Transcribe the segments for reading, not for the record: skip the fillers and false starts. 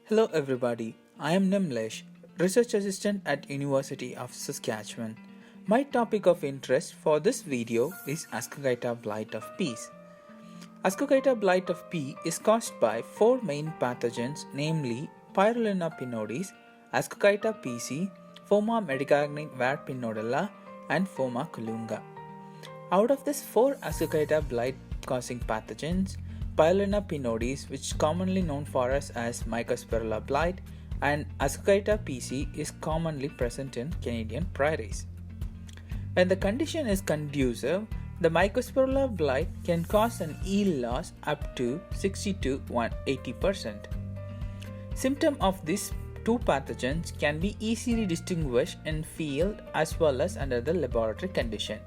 Hello everybody, I am Nimlesh, Research Assistant at University of Saskatchewan. My topic of interest for this video is Ascochyta blight of peas. Ascochyta blight of pea is caused by four main pathogens, namely Pyrrolina pinnodes, Ascochyta PC, Phoma medicagnum var pinodella, and Phoma colunga. Out of these four Ascochyta blight causing pathogens, Pyrrolina pinnodes, which is commonly known for us as Mycosphaerella blight, and Ascochyta PC is commonly present in Canadian prairies. When the condition is conducive, the Mycosphaerella blight can cause an yield loss up to 60 to 80%. Symptoms of these two pathogens can be easily distinguished in field as well as under the laboratory condition.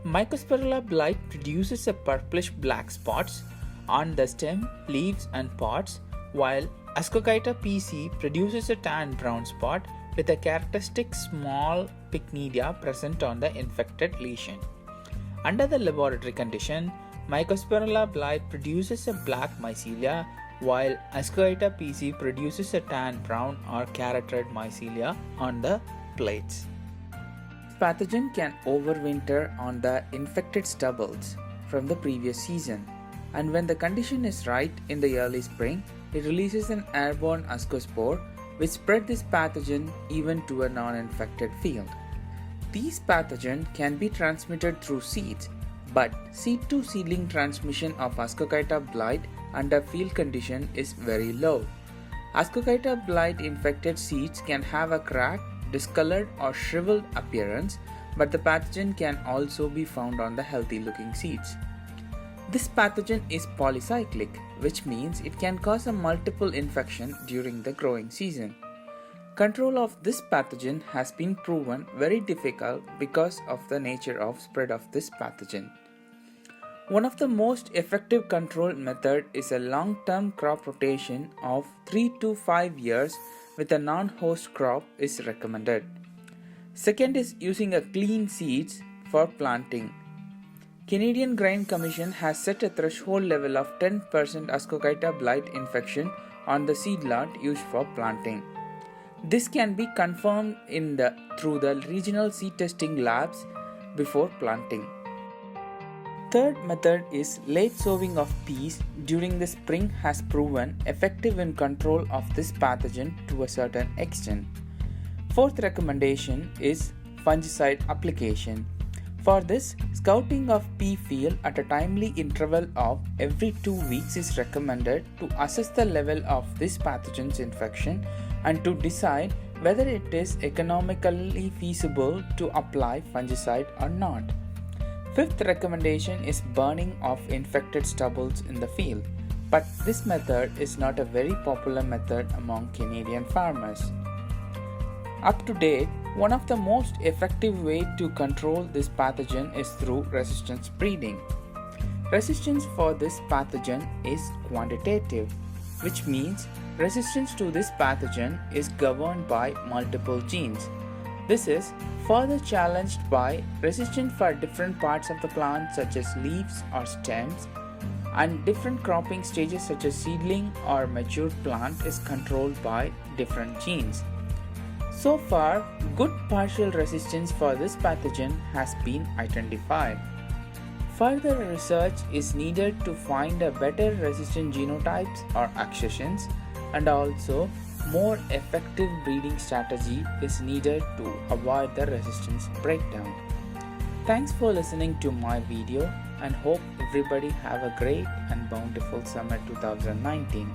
Mycosphaerella blight produces a purplish black spots on the stem, leaves and pods, while Ascochyta PC produces a tan brown spot with a characteristic small pycnidia present on the infected lesion. Under the laboratory condition, Mycosphaerella blight produces a black mycelia, while Ascochyta PC produces a tan brown or carrot red mycelia on the plates. Pathogen can overwinter on the infected stubbles from the previous season, and when the condition is right in the early spring, it releases an airborne ascospore which spread this pathogen even to a non-infected field. These pathogens can be transmitted through seeds, but seed-to-seedling transmission of Ascochyta blight under field condition is very low. Ascochyta blight infected seeds can have a cracked, discolored or shriveled appearance, but the pathogen can also be found on the healthy looking seeds. This pathogen is polycyclic, which means it can cause a multiple infection during the growing season. Control of this pathogen has been proven very difficult because of the nature of spread of this pathogen. One of the most effective control method is a long-term crop rotation of 3 to 5 years with a non-host crop is recommended. Second is using a clean seeds for planting. Canadian Grain Commission has set a threshold level of 10% Ascochyta blight infection on the seed lot used for planting. This can be confirmed through the regional seed testing labs before planting. Third method is late sowing of peas during the spring has proven effective in control of this pathogen to a certain extent. Fourth recommendation is fungicide application. For this, scouting of pea field at a timely interval of every 2 weeks is recommended to assess the level of this pathogen's infection and to decide whether it is economically feasible to apply fungicide or not. Fifth recommendation is burning of infected stubbles in the field, but this method is not a very popular method among Canadian farmers. Up to date, one of the most effective ways to control this pathogen is through resistance breeding. Resistance for this pathogen is quantitative, which means resistance to this pathogen is governed by multiple genes. This is further challenged by resistance for different parts of the plant such as leaves or stems, and different cropping stages such as seedling or mature plant is controlled by different genes. So far, good partial resistance for this pathogen has been identified. Further research is needed to find a better resistant genotypes or accessions, and also more effective breeding strategy is needed to avoid the resistance breakdown. Thanks for listening to my video and hope everybody have a great and bountiful summer 2019.